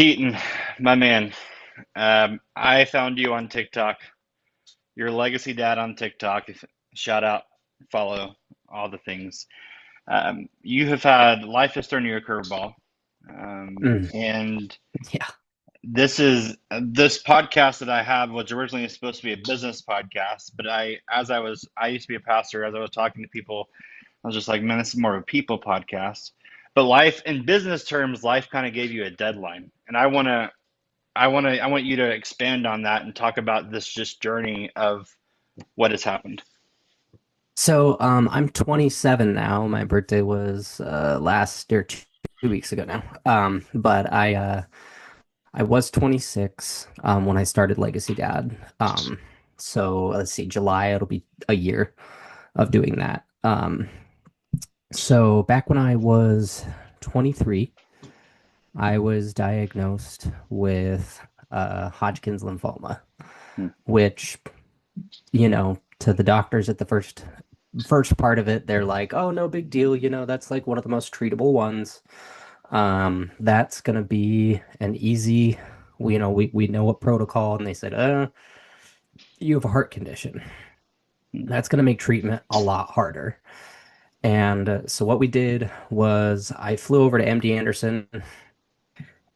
Keaton, my man, I found you on TikTok. You're a legacy dad on TikTok. Shout out, follow, all the things. You have had life has thrown you a curveball, Mm, and yeah. this podcast that I have was originally supposed to be a business podcast, but I used to be a pastor. As I was talking to people, I was just like, man, this is more of a people podcast. But life, in business terms, life kind of gave you a deadline, and I want you to expand on that and talk about this just journey of what has happened. I'm 27 now. My birthday was last or 2 weeks ago now. But I was 26 when I started Legacy Dad. So let's see, July it'll be a year of doing that. So back when I was 23, I was diagnosed with Hodgkin's lymphoma, Hmm. which, to the doctors at the first part of it, they're like, "Oh, no big deal. That's like one of the most treatable ones. That's gonna be an easy. We know what protocol." And they said, you have a heart condition. Hmm. That's gonna make treatment a lot harder." And so what we did was I flew over to MD Anderson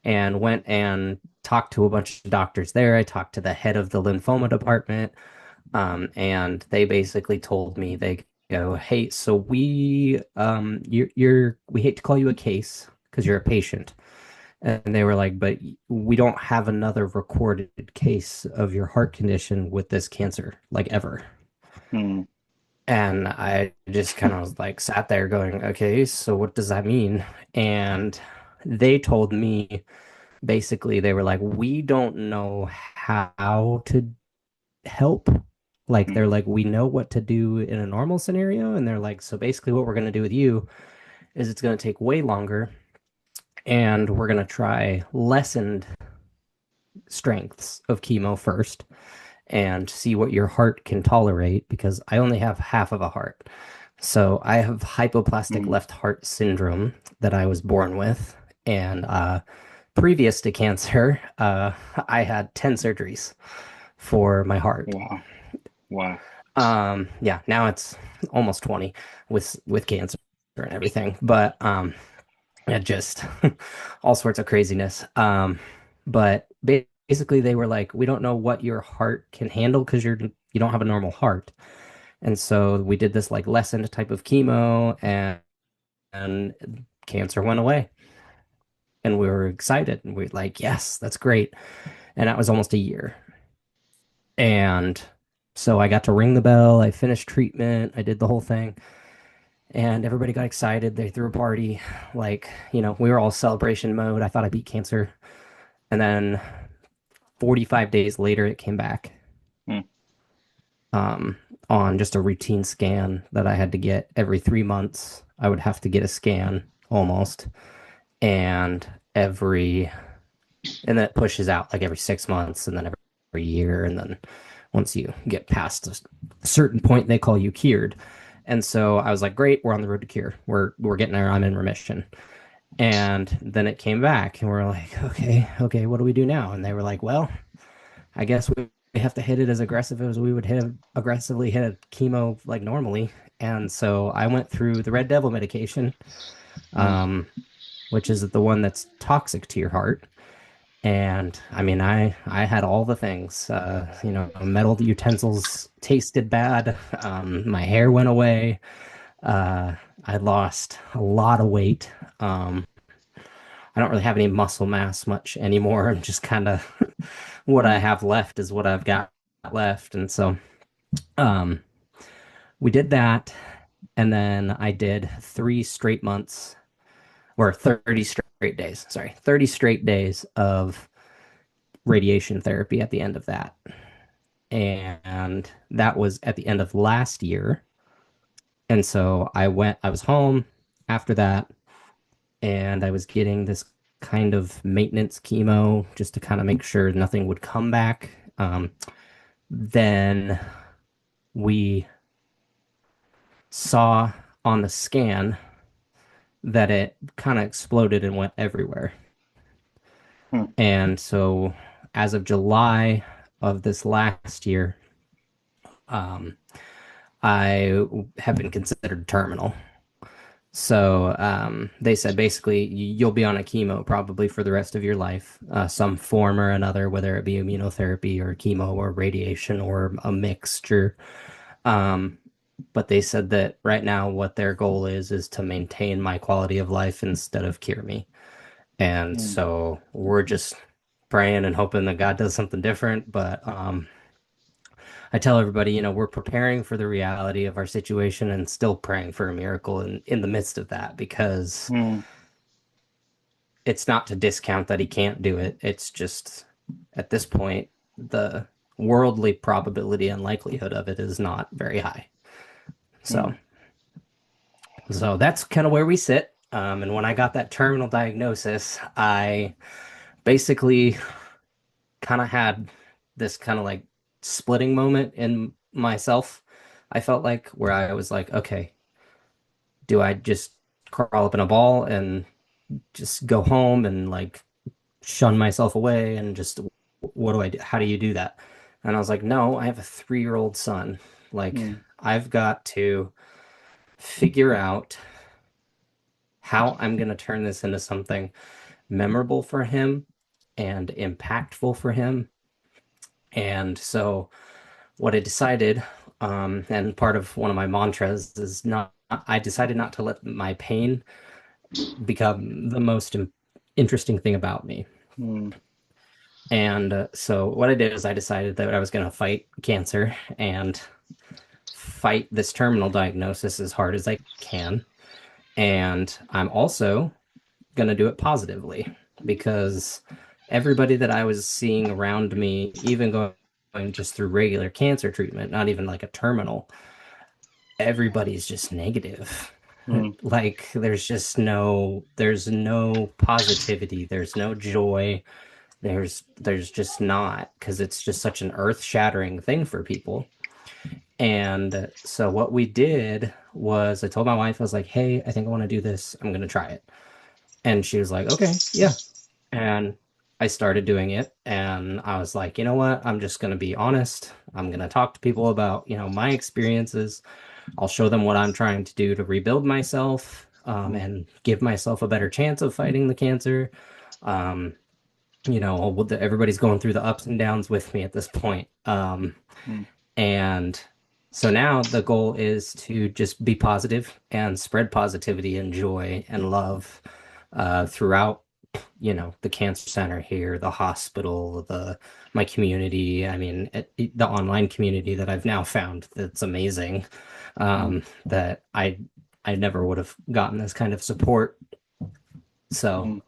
and went and talked to a bunch of doctors there. I talked to the head of the lymphoma department. And they basically told me, they go, "Hey, so we hate to call you a case because you're a patient." And they were like, "But we don't have another recorded case of your heart condition with this cancer, like ever." Hmm. And I just kind of was like, sat there going, "Okay, so what does that mean?" And they told me, basically, they were like, "We don't know how to help." Like, Hmm. they're like, "We know what to do in a normal scenario." And they're like, "So basically what we're going to do with you is it's going to take way longer, and we're going to try lessened strengths of chemo first and see what your heart can tolerate, because I only have half of a heart. So I have hypoplastic Hmm. left heart syndrome that I was born with. And previous to cancer, I had 10 surgeries for my heart. Wow. Wow. Yeah, now it's almost 20 with cancer and everything, but it just all sorts of craziness. But basically they were like, "We don't know what your heart can handle because you don't have a normal heart." And so we did this like lessened type of chemo, and cancer went away. And we were excited, and we were like, "Yes, that's great." And that was almost a year. And so I got to ring the bell. I finished treatment. I did the whole thing. And everybody got excited. They threw a party. Like, we were all celebration mode. I thought I beat cancer. And then 45 days later, it came back Hmm. um, on just a routine scan that I had to get every 3 months. I would have to get a scan almost. And every, and that pushes out like every 6 months, and then every year. And then once you get past a certain point, they call you cured. And so I was like, "Great, we're on the road to cure. We're getting there. I'm in remission." And then it came back, and we're like, "Okay, what do we do now?" And they were like, "Well, I guess we have to hit it as aggressive as we would aggressively hit a chemo like normally." And so I went through the Red Devil medication, Hmm. um, which is the one that's toxic to your heart. And I mean, I had all the things. Metal utensils tasted bad. My hair went away. Uh, I lost a lot of weight. I don't really have any muscle mass much anymore. I'm just kind of what I Hmm. have left is what I've got left. And so um, we did that. And then I did 3 straight months, or 30 straight days. Sorry, 30 straight days of radiation therapy at the end of that. And that was at the end of last year. And so I was home after that, and I was getting this kind of maintenance chemo just to kind of make sure nothing would come back. Then we saw on the scan that it kind of exploded and went everywhere. Hmm. And so as of July of this last year, um, I have been considered terminal. So they said basically you'll be on a chemo probably for the rest of your life, some form or another, whether it be immunotherapy or chemo or radiation or a mixture. Um, but they said that right now what their goal is to maintain my quality of life instead of cure me. And Hmm. so we're just praying and hoping that God does something different. But I tell everybody, we're preparing for the reality of our situation and still praying for a miracle in the midst of that because Hmm. it's not to discount that he can't do it. It's just at this point, the worldly probability and likelihood of it is not very high. Hmm. So that's kind of where we sit. And when I got that terminal diagnosis, I basically kind of had this kind of like splitting moment in myself. I felt like where I was like, okay, do I just crawl up in a ball and just go home and like shun myself away and just what do I do? How do you do that? And I was like, no, I have a 3-year-old son. Like, Hmm. I've got to figure out how I'm going to turn this into something memorable for him and impactful for him. And so, what I decided, and part of one of my mantras is not, I decided not to let my pain become the most interesting thing about me. Hmm. And so what I did is I decided that I was going to fight cancer and fight this terminal diagnosis as hard as I can. And I'm also going to do it positively because everybody that I was seeing around me, even going just through regular cancer treatment, not even like a terminal, everybody's just negative. Hmm. Like there's no positivity, there's no joy, there's just not because it's just such an earth-shattering thing for people. And so what we did was I told my wife, I was like, hey, I think I want to do this. I'm gonna try it. And she was like, okay, yeah. And I started doing it and I was like, you know what? I'm just gonna be honest. I'm gonna talk to people about, my experiences. I'll show them what I'm trying to do to rebuild myself, Hmm. and give myself a better chance of fighting the cancer. Um, everybody's going through the ups and downs with me at this point. Hmm. And so now the goal is to just be positive and spread positivity and joy and love throughout, the cancer center here, the hospital, my community. I mean, the online community that I've now found that's amazing. Hmm. That I never would have gotten this kind of support. So Hmm.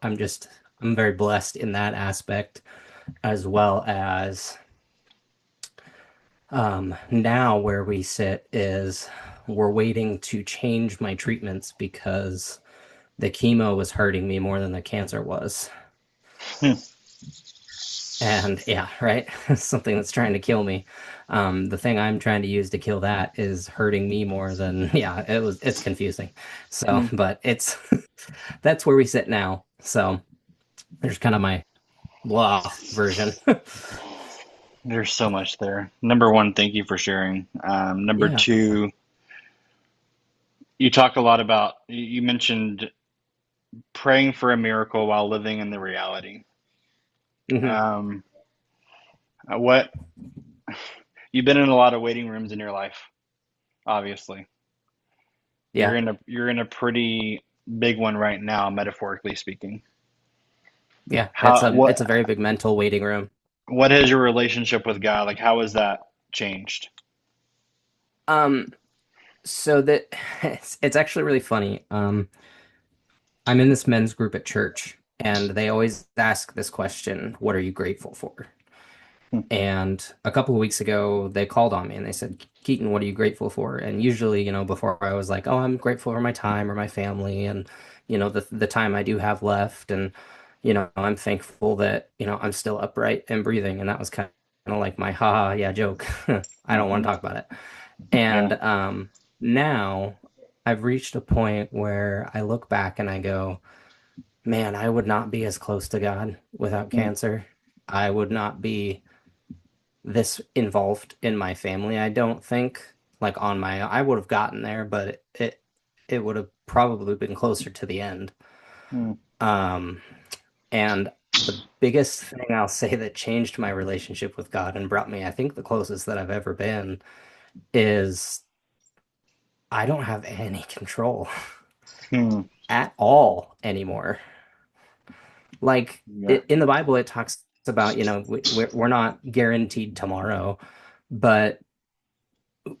I'm very blessed in that aspect as well as now where we sit is we're waiting to change my treatments because the chemo was hurting me more than the cancer was. Hmm. And yeah, right. Something that's trying to kill me. The thing I'm trying to use to kill that is hurting me more than, yeah, it's confusing. So, Hmm. but it's, that's where we sit now. So there's kind of my blah version. There's so much there. Number one, thank you for sharing. Number Yeah. two, you talk a lot about, you mentioned praying for a miracle while living in the reality. Hmm. Um, what you've been in a lot of waiting rooms in your life, obviously. Yeah. You're in a pretty big one right now, metaphorically speaking. Yeah. It's How a it's a very big mental waiting room. what has your relationship with God, like how has that changed? Um, so that it's actually really funny. I'm in this men's group at church, and they always ask this question, what are you grateful for? Hmm. And a couple of weeks ago, they called on me and they said, Keaton, what are you grateful for? And usually, before I was like, oh, I'm grateful for my time or my family and, the time I do have left. And, I'm thankful that, I'm still upright and breathing. And that was kind of like my ha, yeah, joke. I don't want Hmm. to talk about it. Yeah. And now I've reached a point where I look back and I go, man, I would not be as close to God without Hmm. cancer. I would not be this involved in my family, I don't think. Like on my, I would have gotten there, but it would have probably been closer to the end. Hmm. Um, and the biggest thing I'll say that changed my relationship with God and brought me, I think, the closest that I've ever been is I don't have any control Hmm. at all anymore. Like Yeah. in the Bible, it talks about, we're not guaranteed tomorrow, but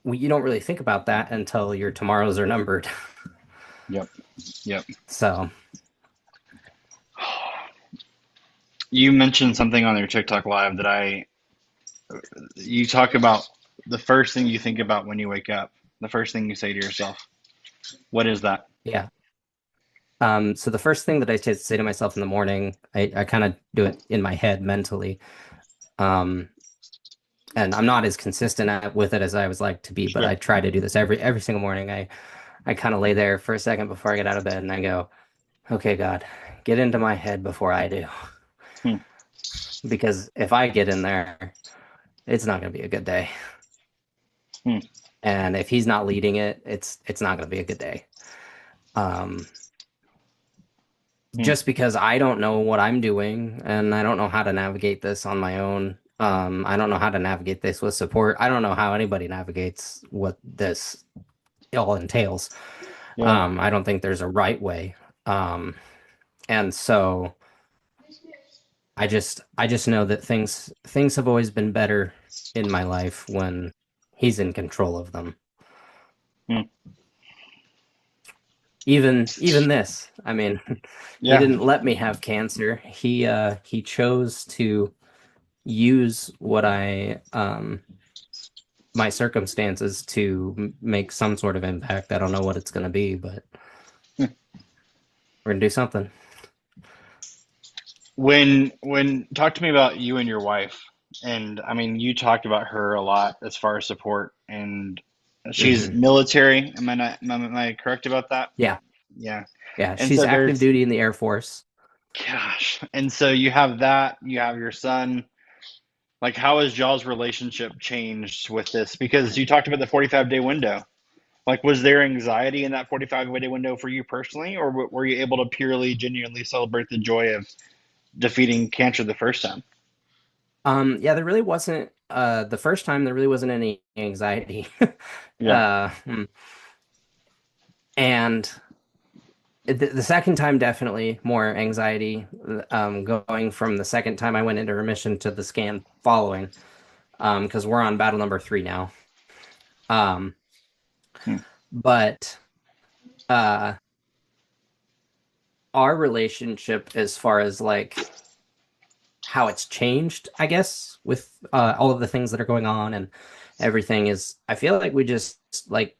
you don't really think about that until your tomorrows are numbered. Yep. Yep. So, You mentioned something on your TikTok live that you talk about the first thing you think about when you wake up, the first thing you say to yourself. What is that? yeah. So the first thing that I say to myself in the morning, I kind of do it in my head mentally. Um, and I'm not as consistent with it as I would like to be, but Sure. I try to do this every single morning. I kind of lay there for a second before I get out of bed and I go, okay, God, get into my head before I do. Hmm. Because if I get in there, it's not going to be a good day. Hmm. And if he's not leading it, it's not going to be a good day. Um, Hmm. just because I don't know what I'm doing and I don't know how to navigate this on my own. I don't know how to navigate this with support. I don't know how anybody navigates what this all entails. Yeah. I don't think there's a right way. Um, and so I just know that things have always been better in my life when he's in control of them. Hmm. Even this. I mean, he Yeah. didn't let me have cancer. He chose to use what I my circumstances to make some sort of impact. I don't know what it's going to be, but we're going to do something. When talk to me about you and your wife. And I mean, you talked about her a lot as far as support, and she's Hmm. military. Am I not, am I correct about that? Yeah. Yeah. Yeah, And she's so active there's, duty in the Air Force. gosh. And so you have that, you have your son. Like, how has y'all's relationship changed with this? Because you talked about the 45-day window. Like, was there anxiety in that 45-day window for you personally, or were you able to purely, genuinely celebrate the joy of defeating cancer the first time? Yeah, there really wasn't the first time there really wasn't any anxiety. Yeah. Hmm. And the second time definitely more anxiety going from the second time I went into remission to the scan following because we're on battle number 3 now. Um, Hmm. but uh our relationship as far as like how it's changed, I guess, with all of the things that are going on and everything is I feel like we just like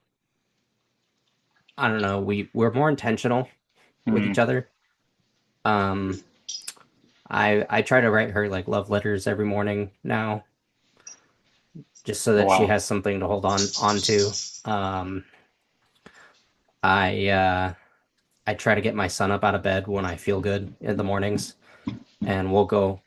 I don't know, we're more intentional with Hmm. each other. Um I try to write her like love letters every morning now just so Oh, that she wow. has something to hold on to. Um I I try to get my son up out of bed when I feel good in the mornings. And we'll go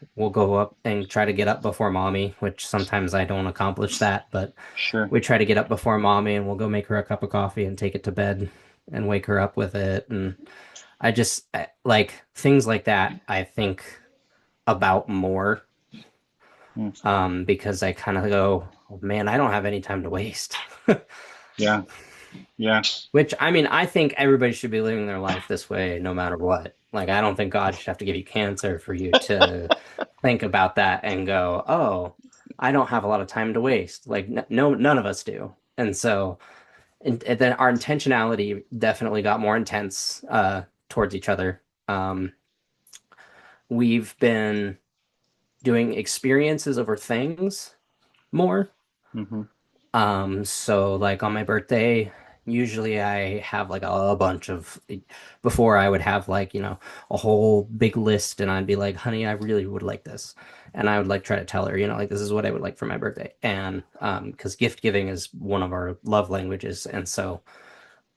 up and try to get up before mommy, which sometimes I don't accomplish that, but Sure. we try to get up before mommy and we'll go make her a cup of coffee and take it to bed and wake her up with it. And like things like that, I think about more Hmm. because I kind of go, oh, man, I don't have any time to waste. Yeah. Yeah. Which I mean, I think everybody should be living their life this way no matter what. Like, I don't think God should have to give you cancer for you to think about that and go, "Oh, I don't have a lot of time to waste." Like, no, none of us do. And so, and then our intentionality definitely got more intense towards each other. We've been doing experiences over things more. Hmm. So like on my birthday, usually I have like a bunch of before I would have like, a whole big list and I'd be like, honey, I really would like this. And I would like try to tell her, like this is what I would like for my birthday. And because gift giving is one of our love languages. And so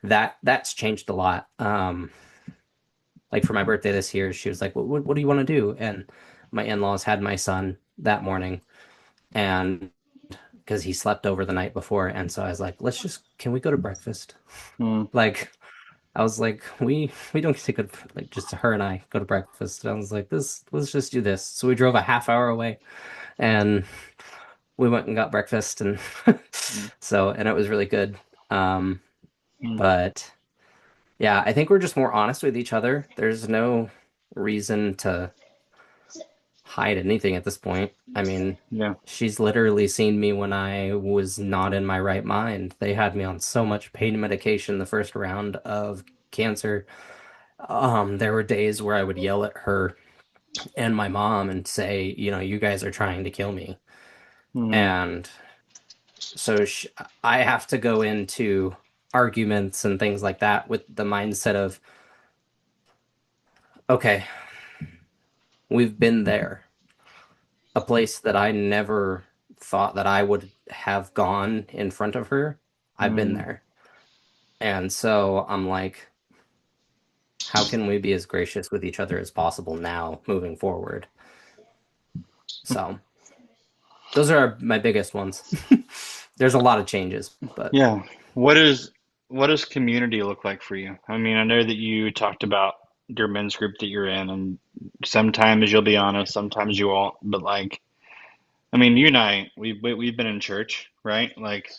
that's changed a lot. like for my birthday this year, she was like, what do you want to do? And my in-laws had my son that morning, and because he slept over the night before, and so I was like, can we go to breakfast? Mm, Like, I was like, we don't get to go, like just her and I go to breakfast. And I was like, this let's just do this. So we drove a half hour away, and we went and got breakfast, and mm, so and it was really good. Um, mm. but yeah, I think we're just more honest with each other. There's no reason to hide anything at this point. I mean, Yeah. she's literally seen me when I was not in my right mind. They had me on so much pain medication the first round of cancer. There were days where I would yell at her and my mom and say, you guys are trying to kill me. Mm, And so I have to go into arguments and things like that with the mindset of, okay, we've been there, a place that I never thought that I would have gone in front of her. I've been mm. there. And so I'm like, how can we be as gracious with each other as possible now moving forward? So those are my biggest ones. There's a lot of changes, but Yeah. What does community look like for you? I mean, I know that you talked about your men's group that you're in, and sometimes you'll be honest, sometimes you won't. But like, I mean, you and I, we've been in church, right? Like,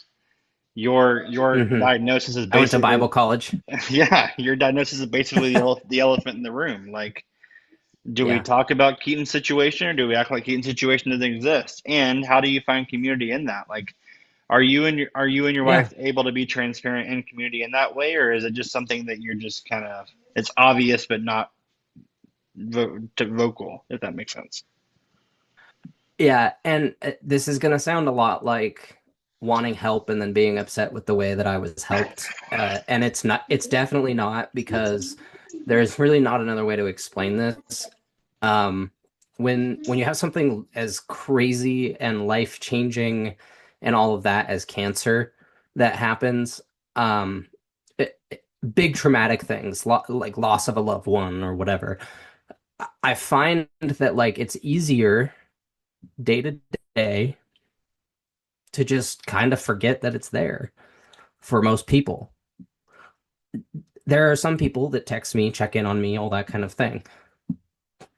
your hmm diagnosis is I went to basically, Bible college. yeah, your diagnosis is basically the elephant in the room. Like, do we Yeah. talk about Keaton's situation, or do we act like Keaton's situation doesn't exist? And how do you find community in that? Like, are you and your Yeah. wife able to be transparent in community in that way, or is it just something that you're just kind of it's obvious but not vocal, if that makes sense? Yeah, and this is gonna sound a lot like wanting help and then being upset with the way that I was helped. And it's not, it's definitely not because there's really not another way to explain this. Um, when you have something as crazy and life-changing and all of that as cancer that happens, um, big traumatic things, lo like loss of a loved one or whatever, I find that like it's easier day to day to just kind of forget that it's there for most people. There are some people that text me, check in on me, all that kind of thing.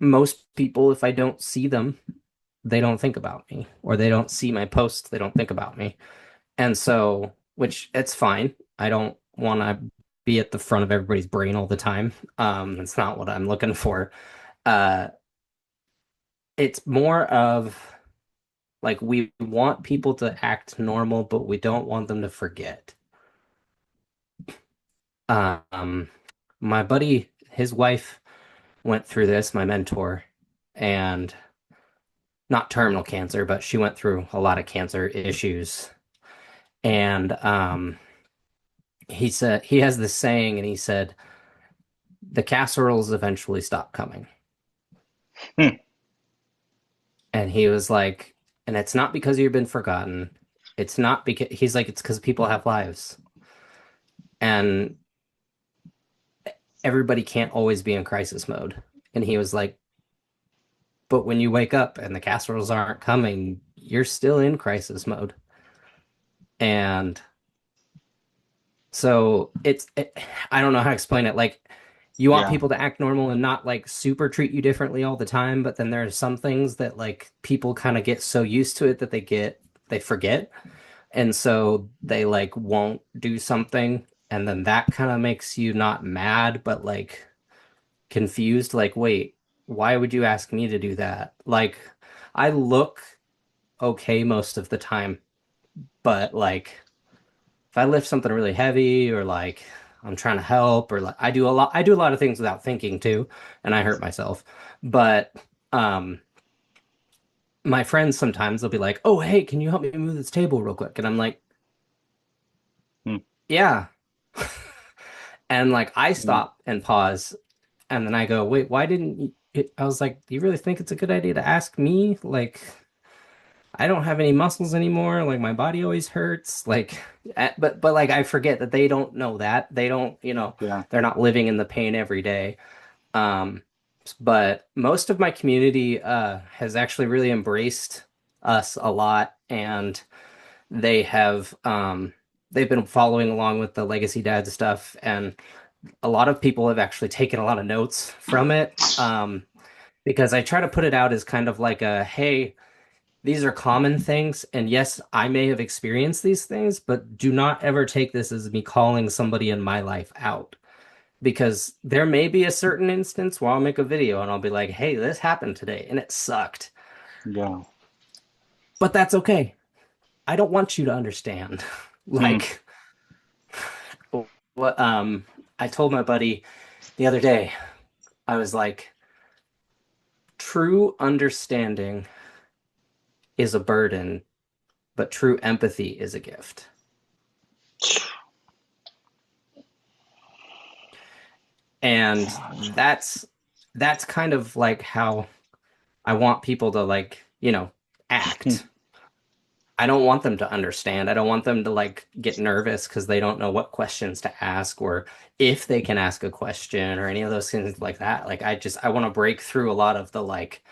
Most people, if I don't see them, they don't think about me, or they don't see my posts, they don't think about me. And so, which it's fine. I don't want to be at the front of everybody's brain all the time. It's not what I'm looking for. Uh, it's more of like we want people to act normal, but we don't want them to forget. Um, my buddy, his wife went through this, my mentor, and not terminal cancer, but she went through a lot of cancer issues. And he said he has this saying, and he said, the casseroles eventually stop coming. Hmm. And he was like, and it's not because you've been forgotten. It's not because he's like, it's because people have lives. And everybody can't always be in crisis mode. And he was like, but when you wake up and the casseroles aren't coming, you're still in crisis mode. And so I don't know how to explain it. Like, you want Yeah. people to act normal and not like super treat you differently all the time, but then there's some things that like people kind of get so used to it that they forget. And so they like won't do something. And then that kind of makes you not mad, but like confused. Like, wait, why would you ask me to do that? Like, I look okay most of the time, but like if I lift something really heavy or like I'm trying to help or like I do a lot of things without thinking too, and I hurt myself. But um my friends sometimes they'll be like, "Oh, hey, can you help me move this table real quick?" And I'm like, Hmm. "Yeah." And like I Yeah. stop and pause and then I go, "Wait, why didn't you?" I was like, "Do you really think it's a good idea to ask me?" Like I don't have any muscles anymore. Like my body always hurts. Like, but like I forget that they don't know that. They don't, Yeah. they're not living in the pain every day. Um, but most of my community has actually really embraced us a lot, and they have they've been following along with the Legacy Dad stuff, and a lot of people have actually taken a lot of notes from it. Because I try to put it out as kind of like a, hey, these are common things, and yes, I may have experienced these things, but do not ever take this as me calling somebody in my life out. Because there may be a certain instance where I'll make a video and I'll be like, hey, this happened today and it sucked. Yeah. But that's okay. I don't want you to understand. Hmm. Like what I told my buddy the other day, I was like, true understanding is a burden, but true empathy is a gift. And that's kind of like how I want people to like, Hmm. act. I don't want them to understand. I don't want them to like get nervous because they don't know what questions to ask or if they can ask a question or any of those things like that. Like I want to break through a lot of the like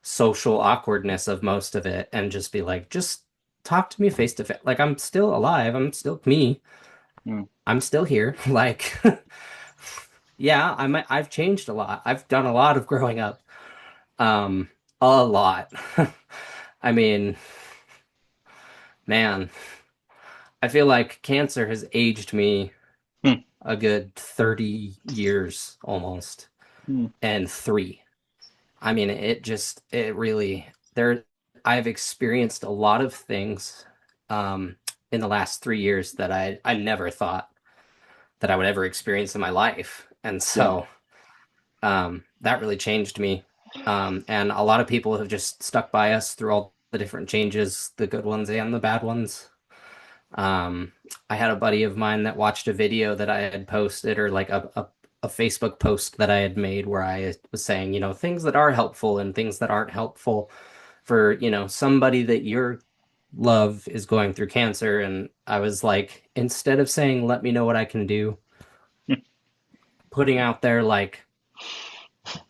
social awkwardness of most of it and just be like, just talk to me face to face. Like I'm still alive. I'm still me. Hmm. I'm still here. Like yeah, I've changed a lot. I've done a lot of growing up. Um, a lot. I mean, man, I feel like cancer has aged me Hmm. a good 30 years almost, Hmm. and three. I mean, it really, I've experienced a lot of things in the last 3 years that I never thought that I would ever experience in my life. And Yeah. so that really changed me. And a lot of people have just stuck by us through all the different changes, the good ones and the bad ones. Um, I had a buddy of mine that watched a video that I had posted or like a Facebook post that I had made where I was saying, things that are helpful and things that aren't helpful for, somebody that your love is going through cancer. And I was like, instead of saying, let me know what I can do, putting out there like,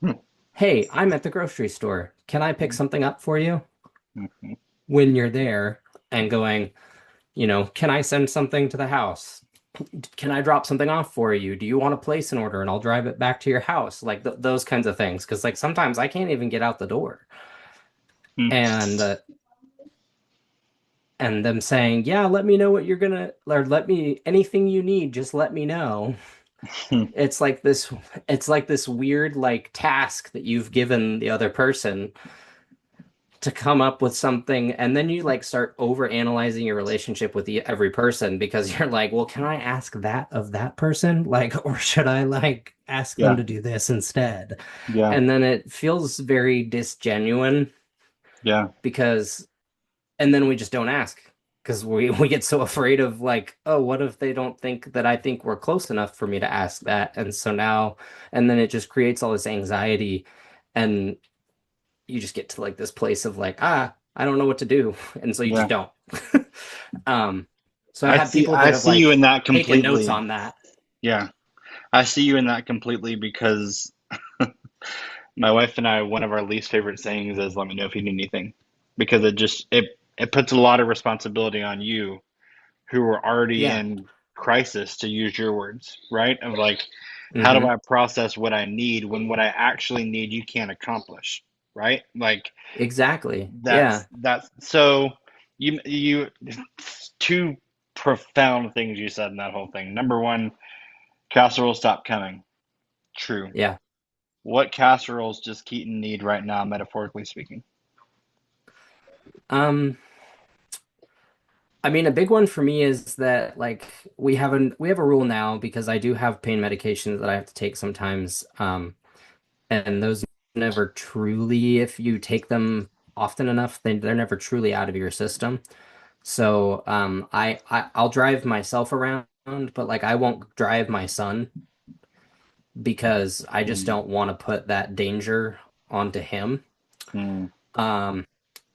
Hmm. hey, I'm at the grocery store. Can I pick something up for you Hmm. when you're there? And going, can I send something to the house? Can I drop something off for you? Do you want to place an order and I'll drive it back to your house? Like those kinds of things. Because like sometimes I can't even get out the door. Hmm. And them saying, yeah, let me know what you're gonna, or let me, anything you need, just let me know. Hmm. It's like this, it's like this weird like task that you've given the other person to come up with something, and then you like start over analyzing your relationship with every person because you're like, well, can I ask that of that person, like, or should I like ask them Yeah. to do this instead? Yeah. And then it feels very disgenuine Yeah. because and then we just don't ask because we get so afraid of like, oh, what if they don't think that I think we're close enough for me to ask that? And so now, and then it just creates all this anxiety, and you just get to like this place of like, I don't know what to do, and so you just Yeah. don't. Um, so I I have see. people I that have see you in like that taken notes completely. on that. Yeah. I see you in that completely because my wife and I, one of our least favorite sayings is "Let me know if you need anything," because it puts a lot of responsibility on you who are already Yeah. in crisis, to use your words, right? Of like, how do Hmm. I process what I need when what I actually need you can't accomplish, right? Like Exactly. that's Yeah. that's so you two profound things you said in that whole thing. Number one, casseroles stop coming. True. Yeah. What casseroles does Keaton need right now, metaphorically speaking? Um, I mean, a big one for me is that like we have a rule now because I do have pain medications that I have to take sometimes. And those never truly, if you take them often enough, they're never truly out of your system. So I'll drive myself around, but like I won't drive my son because I just Mm, don't want to put that danger onto him. mm, Um,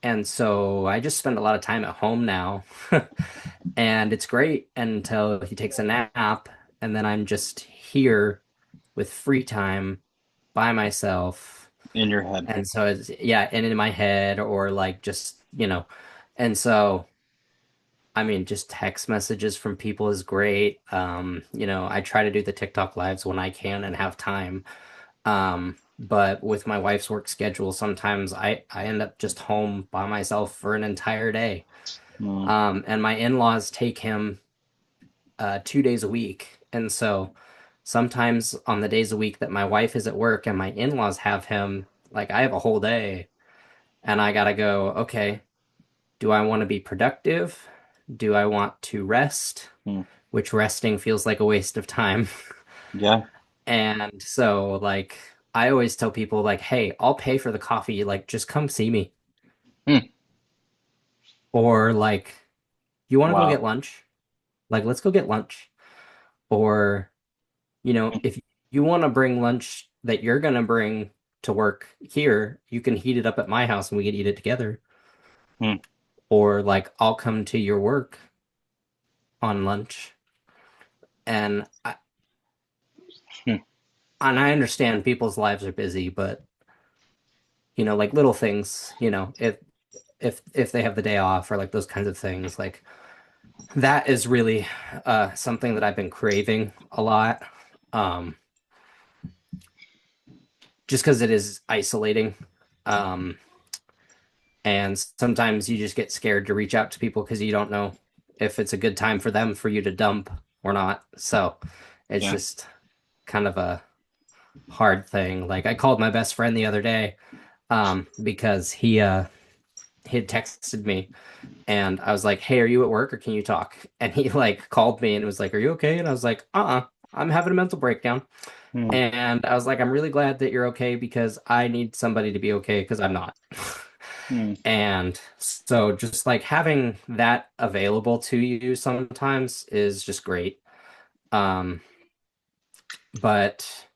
and so I just spend a lot of time at home now, and it's great until he takes a nap, and then I'm just here with free time. by myself. In your head. And so it's, yeah, and in my head or like just, and so I mean, just text messages from people is great. I try to do the TikTok lives when I can and have time. But with my wife's work schedule, sometimes I end up just home by myself for an entire day. Mm, And my in-laws take him 2 days a week. And so sometimes on the days a week that my wife is at work and my in-laws have him, like I have a whole day and I gotta go, okay, do I want to be productive? Do I want to rest? mm. Which resting feels like a waste of time. Yeah. And so, like, I always tell people, like, hey, I'll pay for the coffee. Like, just come see me. Mm. Or, like, you want to go get Wow. lunch? Like, let's go get lunch. Or, Mm, if you want to bring lunch that you're going to bring to work here, you can heat it up at my house and we can eat it together. mm, Or, like, I'll come to your work on lunch. And mm. I understand people's lives are busy, but like little things, if they have the day off or like those kinds of things, like that is really something that I've been craving a lot. Um, just because it is isolating. Um, and sometimes you just get scared to reach out to people because you don't know if it's a good time for them for you to dump or not. So it's Yeah. just kind of a hard thing. Like I called my best friend the other day because he had texted me and I was like, "Hey, are you at work or can you talk?" And he like called me and was like, "Are you okay?" And I was like, I'm having a mental breakdown." Mm, And I was like, "I'm really glad that you're okay because I need somebody to be okay because I'm not." mm, And so just like having that available to you sometimes is just great. Um, but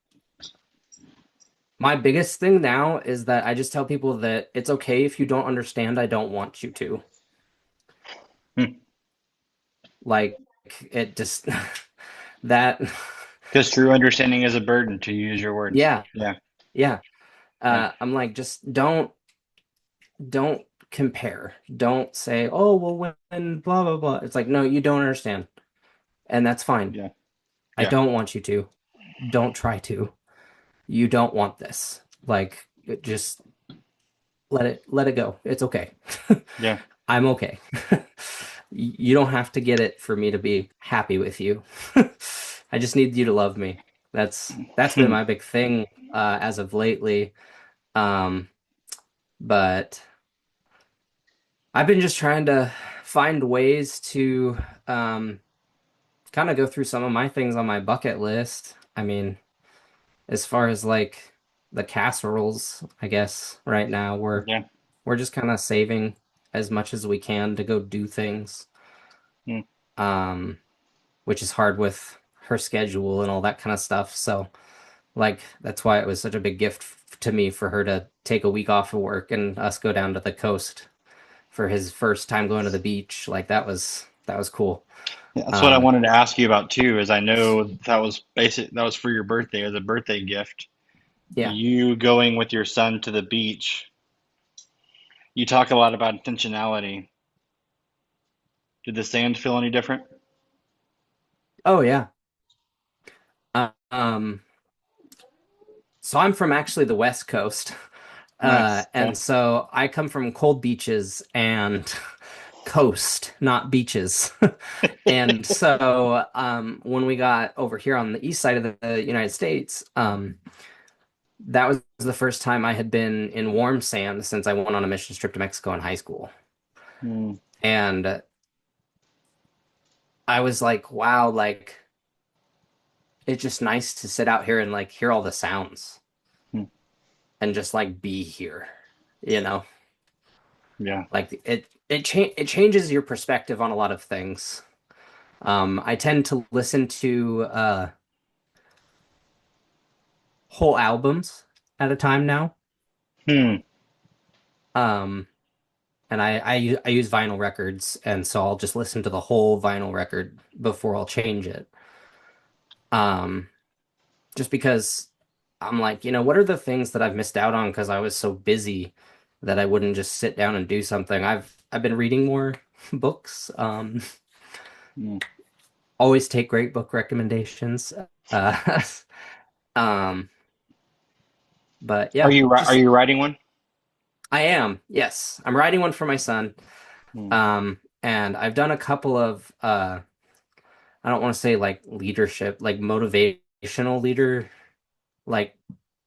my biggest thing now is that I just tell people that it's okay if you don't understand. I don't want you to. mm. Like it just that Because true understanding is a burden, to use your words. yeah, Yeah. yeah. Yeah. I'm like just don't compare. Don't say, "Oh, well when blah blah blah." It's like, "No, you don't understand." And that's fine. Yeah. I Yeah. don't want you to. Don't try to. You don't want this. Like just let it go. It's okay. Yeah. I'm okay. You don't have to get it for me to be happy with you. I just need you to love me. That's been Hmm. my big thing as of lately. Um, but I've been just trying to find ways to um, kind of go through some of my things on my bucket list. I mean, as far as like the casseroles, I guess right now Yeah. we're just kind of saving as much as we can to go do things. Mm, Um, which is hard with her schedule and all that kind of stuff. So, like, that's why it was such a big gift to me for her to take a week off of work and us go down to the coast for his first time going to the beach. Like, that was cool. yeah, that's what I Um, wanted to ask you about too, is I know that was basic, that was for your birthday as a birthday gift. yeah. You going with your son to the beach. You talk a lot about intentionality. Did the sand feel any different? Oh yeah. Um, so I'm from actually the West Coast. Nice. And Okay. so I come from cold beaches and coast, not beaches. And so when we got over here on the east side of the United States, that was the first time I had been in warm sand since I went on a mission trip to Mexico in high school. Mm, And I was like, wow, like it's just nice to sit out here and like hear all the sounds mm, and just like be here, you know? yeah. Like it changes your perspective on a lot of things. I tend to listen to whole albums at a time now. Hmm. Um, and I use vinyl records, and so I'll just listen to the whole vinyl record before I'll change it. Um, just because. I'm like, what are the things that I've missed out on because I was so busy that I wouldn't just sit down and do something. I've been reading more books. Mm. Always take great book recommendations. Uh, um, but Are yeah, you writing one? I am. Yes, I'm writing one for my son. Mm. And I've done a couple of I don't want to say like leadership, like motivational leader, like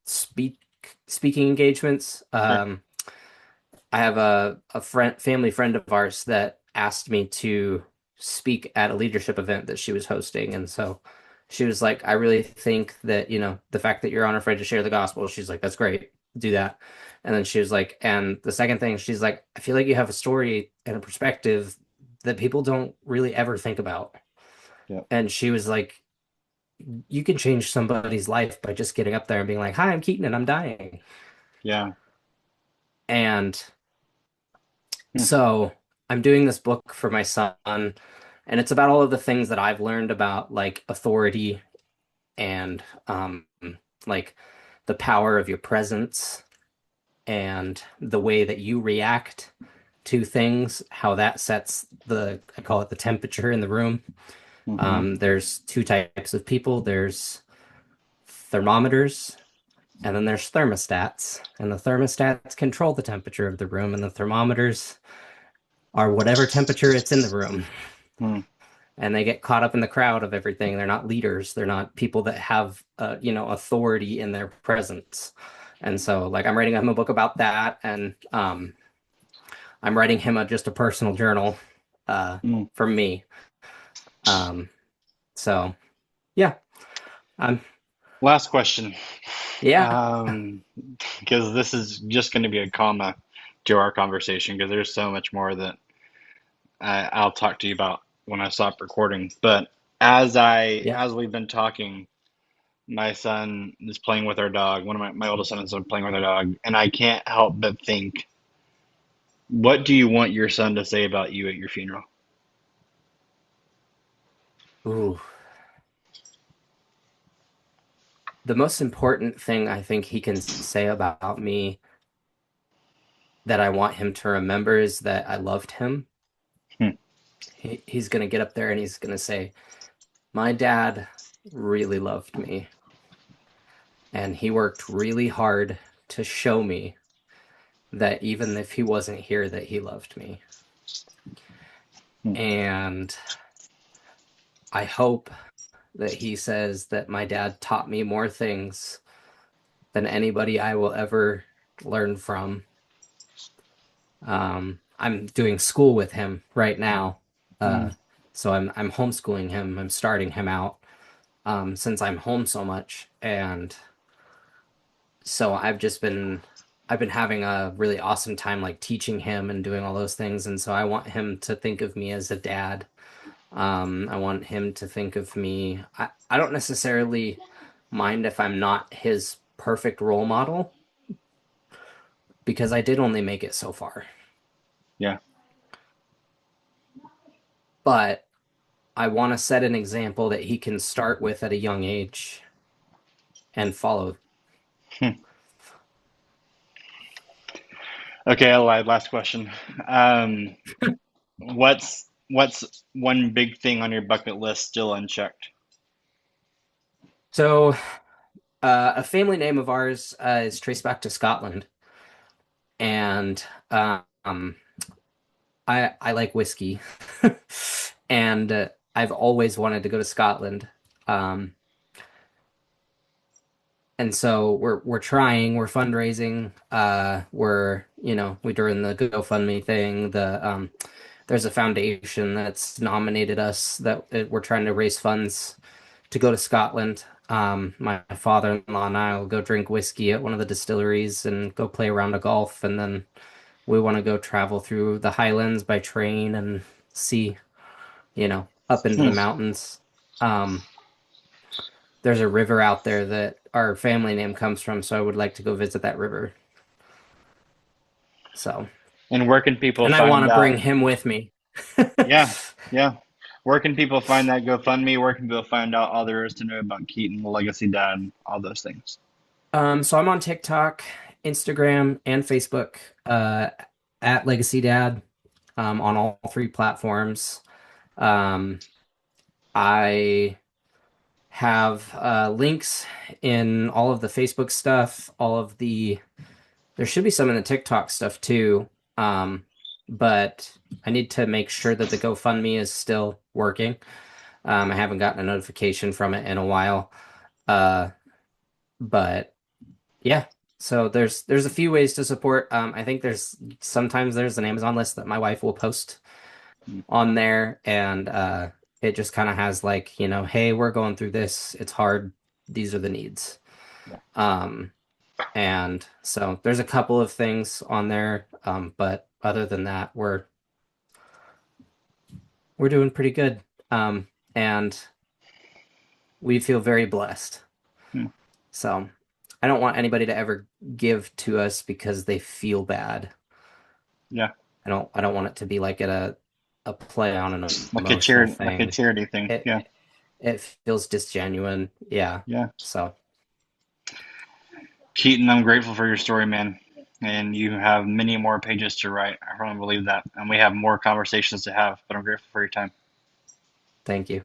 speaking engagements. Sure. I have a family friend of ours that asked me to speak at a leadership event that she was hosting, and so she was like, "I really think that, the fact that you're unafraid to share the gospel," she's like, "That's great, do that." And then she was like, and the second thing, she's like, "I feel like you have a story and a perspective that people don't really ever think about." Yeah. And she was like, "You can change somebody's life by just getting up there and being like, 'Hi, I'm Keaton and I'm dying.'" Yeah. And Mm. so I'm doing this book for my son, and it's about all of the things that I've learned about like authority and like the power of your presence and the way that you react to things, how that sets I call it the temperature in the room. Mm-hmm. There's two types of people. There's thermometers, and then there's thermostats. And the thermostats control the temperature of the room, and the thermometers are whatever temperature it's in the room. Mm. And they get caught up in the crowd of everything. They're not leaders. They're not people that have, authority in their presence. And so, like, I'm writing him a book about that, and I'm writing him just a personal journal uh, Mm. from me. Um, so, yeah, um, Last question. yeah, Um, because this is just going to be a comma to our conversation because there's so much more that I'll talk to you about when I stop recording. But yeah. as we've been talking, my son is playing with our dog. One of my oldest sons is playing with our dog, and I can't help but think, what do you want your son to say about you at your funeral? Ooh, the most important thing I think he can say about me that I want him to remember is that I loved him. Hmm. He's gonna get up there and he's gonna say, "My dad really loved me, and he worked really hard to show me that even if he wasn't here, that he loved me." Hmm. And I hope that he says that my dad taught me more things than anybody I will ever learn from. I'm doing school with him right now. Hmm. So I'm homeschooling him. I'm starting him out since I'm home so much, and so I've been having a really awesome time like teaching him and doing all those things, and so I want him to think of me as a dad. I want him to think of me. I don't necessarily mind if I'm not his perfect role model because I did only make it so far. Yeah. But I want to set an example that he can start with at a young age and follow. Hmm. Okay, I lied. Last question. Um, what's one big thing on your bucket list still unchecked? So, a family name of ours is traced back to Scotland, and um, I like whiskey, and I've always wanted to go to Scotland. Um, and so we're fundraising. We're doing the GoFundMe thing. There's a foundation that's nominated us that we're trying to raise funds to go to Scotland. My father-in-law and I will go drink whiskey at one of the distilleries and go play around a golf, and then we want to go travel through the Highlands by train and see, up into the Hmm. mountains. Um, there's a river out there that our family name comes from, so I would like to go visit that river. So, And where can people and I want find to that? bring him with me. Yeah, yeah. Where can people find that GoFundMe? Where can people find out all there is to know about Keaton, the Legacy Dad, all those things? So I'm on TikTok, Instagram, and Facebook, at Legacy Dad, on all three platforms. Um, I have links in all of the Facebook stuff, there should be some in the TikTok stuff too. Um, but I need to make sure that the GoFundMe is still working. I haven't gotten a notification from it in a while. Uh, but yeah, so there's a few ways to support. I think there's an Amazon list that my wife will post Mm, on there, and it just kind of has like, hey, we're going through this. It's hard. These are the needs. yeah, Um, and so there's a couple of things on there, but other than that, we're doing pretty good. And we feel very blessed. mm, So I don't want anybody to ever give to us because they feel bad. yeah. I don't want it to be like a play on an emotional Like a thing. charity thing. Yeah, It feels disgenuine. Yeah. yeah. So Keaton, I'm grateful for your story, man. And you have many more pages to write. I firmly believe that. And we have more conversations to have, but I'm grateful for your time. thank you.